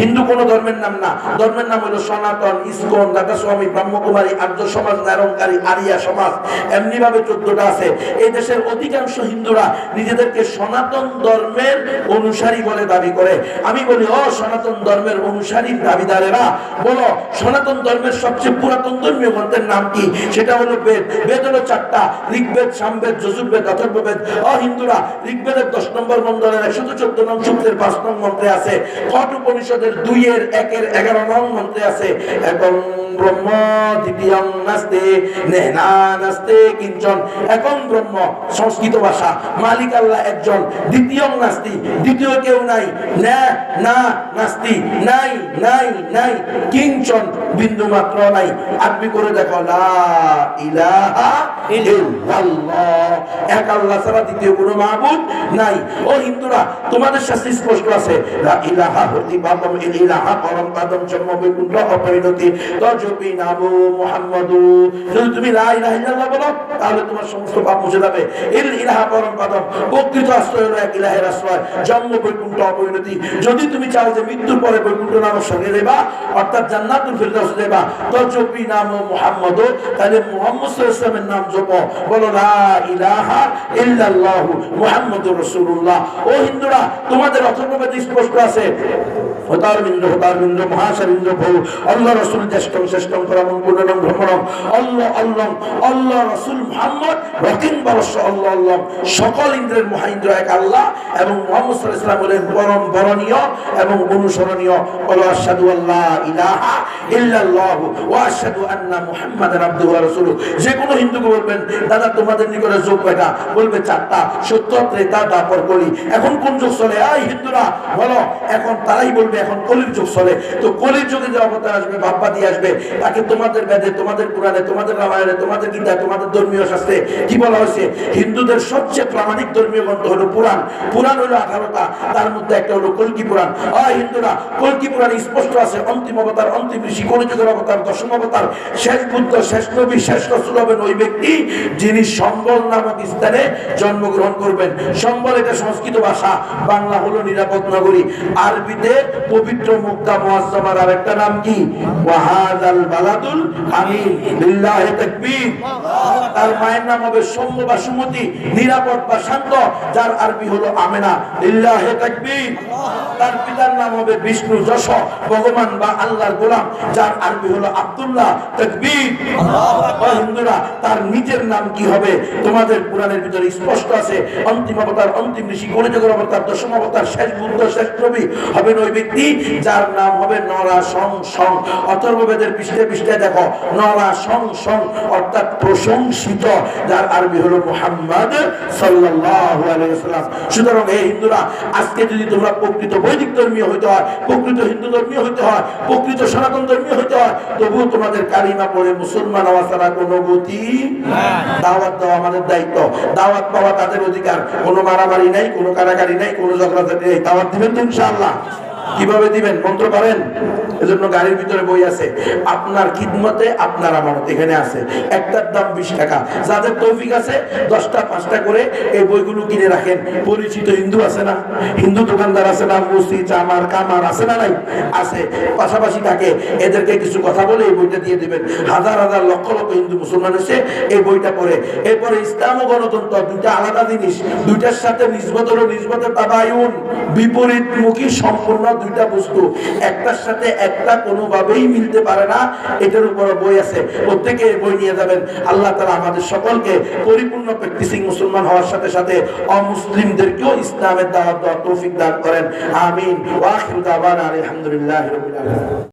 হিন্দু কোনো ধর্মের নাম না, ধর্মের নাম হলো সনাতন, ইসকন, দাদাস্বামী, ব্রহ্মকুমারী, আর্য সমাজ, নিরঙ্কারী, আরিয়া সমাজ, এমনি ভাবে 14টা আছে। এই দেশের অধিকাংশ হিন্দুরা নিজেদেরকে সনাতন ধর্মের অনুসারী বলে দাবি করে। আমি বলি, ও সনাতন ধর্মের অনুসারী দাবিদারেরা, বলো সনাতন ধর্মের সবচেয়ে পুরাতন ধর্মীয় গ্রন্থের নাম কি? সেটা হলো বেদ। বেদ হলো 4টা, ঋগ্বেদ, সামবেদ, যজুর্বেদ, অথর্ববেদ। ও হিন্দুরা, ঋগ্বেদের 10 নম্বর মন্ডলের 114 নং সূক্তের 5 নং মন্ত্রে আছে, কঠ উপনিষদের 2-এর 1-এর 11 নং মন্ত্রে আছে, একং ব্রহ্ম দ্বিতীয়ং নাস্তি নেহনা নাস্তি কিঞ্চন। একং ব্রহ্ম সংস্কৃত ভাষা, মালিক আল্লাহ একজন, দ্বিতীয়ং নাস্তি, দ্বিতীয় কেউ নাই, না না নাস্তি, নাই নাই নাই, কিঞ্চন বিন্দু মাত্র নাই। আরবি করে দেখো, লা ইলাহা ইল্লাল্লাহ, এক আল্লাহ ছাড়া দ্বিতীয় কোনো মাবুদ নাই। ও হিন্দুরা, তোমাদের শাস্ত্রে স্পষ্ট আছে, লা ইলাহা হতি বাদম ইল ইলাহা পরম পাদম জন্ম বৈকুণ্ঠ অপরিণতি তজপি নামু মুহাম্মাদু। যদি তুমি লা ইলাহা ইল্লাল্লাহ বলো, তাহলে তোমার সমস্ত পাপ মুছে যাবে। ইল ইলাহা পরম পাদম, প্রকৃত আশ্রয় হলো এক ইলাহের আশ্রয়, জন্ম বৈকুণ্ঠ অপরিণতি। যদি তুমি চাও যে মৃত্যুর পরে বৈকুণ্ঠ নামের সঙ্গে দেবা, অর্থাৎ জান্নাতুল ফিরদাউস দেবা, তজপি নামু মুহাম্মাদু, তাহলে মুহাম্মদ সাল্লাল্লাহু আলাইহি ওয়াসাল্লামের নাম জপো, বলো লা ইলাহা ইল্লাল্লাহ মুহাম্মাদুর রাসূলুল্লাহ। ও হিন্দুরা, তোমাদের অথর্ববেদে স্পষ্ট আছে, হতারবিন্দ হতারবিন্দ মহাশারিন্দ ভৌ আল্লাহ রাসূল জ্যেষ্ঠম শ্রেষ্ঠম পরমং পূর্ণম ব্রহ্মণম আল্লাহ আল্লাহ আল্লাহ রাসূল মুহাম্মদ রকিন বারশ আল্লাহ আল্লাহ। সকল ইন্দ্রের মহাইন্দ্র এক আল্লাহ, এবং মুহাম্মদ সাল্লাল্লাহু আলাইহি ওয়াসাল্লাম হলেন পরম বরণীয় এবং অনুসরণীয়। বলো আশহাদু আল্লা ইলাহা ইল্লাল্লাহু ওয়া আশহাদু আন্না মুহাম্মাদান আবদুহু ওয়া রাসূলুহু। যে কোনো হিন্দুকে বলবেন, দাদা তোমাদের নিকটে যোগ কয়টা? বলবে 4টা, সত্য, ত্রেতা, দ্বাপর, কলি। এখন কোন যুগ চলে? এই হিন্দুরা বলো, এখন তারাই বলবে এখন কলির যুগ চলে। তো কলির যুগে যে অবতার আসবে, ভাববাদী আসবে, তাকে তোমাদের বেদে, তোমাদের পুরাণে, তোমাদের রামায়ণে, তোমাদের গীতায়, তোমাদের ধর্মীয় শাস্ত্রে কি বলা হয়েছে? হিন্দুদের সবচেয়ে প্রামাণিক ধর্মীয় গ্রন্থ হলো পুরাণ। পুরাণ হলো 18টা, তার মধ্যে একটা হলো কল্কি পুরাণ। হিন্দুরা, কল্কি পুরাণে স্পষ্ট আছে, অন্তিম অবতার, অন্তিম ঋষি, কলিযুগের অবতার, দশম অবতার, শেষ বুদ্ধ, শেষ নবী, শেষ রাসূল হবেন ওই ব্যক্তি যিনি সম্বল নামক স্থানে জন্মগ্রহণ করবেন। সম্বল এটা সংস্কৃত ভাষা, বাংলা হলো নিরাপদ নগরী। আরবিতে পবিত্র মক্কা মুআজ্জামার আরেকটা নাম কি? ওয়াহাদাল বালাদুল আমিন, লিল্লাহি তাকবীর। তার মায়ের নাম হবে সৌম্য বা সুমতি, নিরাপদ বা শান্ত, যার আরবি হলো আমেনা, লিল্লাহি তাকবীর। তার পিতার নাম হবে বিষ্ণু, যশ, ভগবান বা আল্লাহর গোলাম, যার আরবি হলো আব্দুল্লাহ, তাকবীর। হিন্দুরা, তার নিজের নাম কি হবে? তোমাদের পুরাণের ভিতরে স্পষ্ট আছে, অন্তিম অবতার, অন্তিম ঋষি, কলিযুগের অবতার, দশম অবতার, শেষ বুদ্ধ, শেষ নবী হবেন ওই ব্যক্তি যার নাম হবে নরা সং সং। অথর্ববেদের পৃষ্ঠে পৃষ্ঠে দেখো, নরা সং সং অর্থাৎ প্রশংসিত, যার আরবি হলো মুহাম্মদ সাল্লাল্লাহু আলাইহি ওয়াসাল্লাম। সুতরাং এই হিন্দুরা, আজকে যদি তোমরা প্রকৃত বৈদিক ধর্মীয় হইতে হয়, প্রকৃত হিন্দু ধর্মীয় হইতে হয়, প্রকৃত সনাতন ধর্মীয় হইতে হয়, তবুও তোমাদের কালিমা পড়ে মুসলমান হওয়া ছাড়া কোনো গতি নাই। দাওয়াত দেওয়া আমাদের দায়িত্ব, দাওয়াত পাওয়া তাদের অধিকার। কোনো মারামারি নাই, কোনো কারাকারি নাই, কোনো ঝগড়াঝাটি নেই। দাওয়াত দিবেন তো ইনশাআল্লাহ? কিভাবে দিবেন? মন্ত্র পারেন? এজন্য গাড়ির ভিতরে বই আছে, আপনার খিদমতে আপনার আমানত, এখানে আছে। একটার দাম 20 টাকা। যাদের তৌফিক আছে 10টা 5টা করে এই বইগুলো কিনে রাখেন। পরিচিত হিন্দু আছে না, হিন্দু দোকানদার আছে না, মসজিদ, জামার, কামার আছে না? নাই আছে, পাশাপাশি থাকে, এদেরকে কিছু কথা বলে এই বইটা দিয়ে দিবেন। হাজার হাজার লক্ষ লক্ষ হিন্দু মুসলমান এসে এই বইটা পড়ে। এরপরে ইসলাম ও গণতন্ত্র দুইটা আলাদা জিনিস, দুইটার সাথে নিসবত হলো নিসবতে তাবায়ুন, বিপরীতমুখী সম্পূর্ণ দুইটা বস্তু, একটার সাথে একটা কোনোভাবেই মিলতে পারে না। এটার উপর বই আছে, প্রত্যেকে বই নিয়ে যাবেন। আল্লাহ তাআলা আমাদের সকলকে পরিপূর্ণ প্র্যাকটিসিং মুসলমান হওয়ার সাথে সাথে অমুসলিমদেরকেও ইসলামের দাওয়াত দেওয়ার তৌফিক দান করেন। আমিন। ওয়া আখিরু দাওয়ানা আলহামদুলিল্লাহি রাব্বিল আলামিন।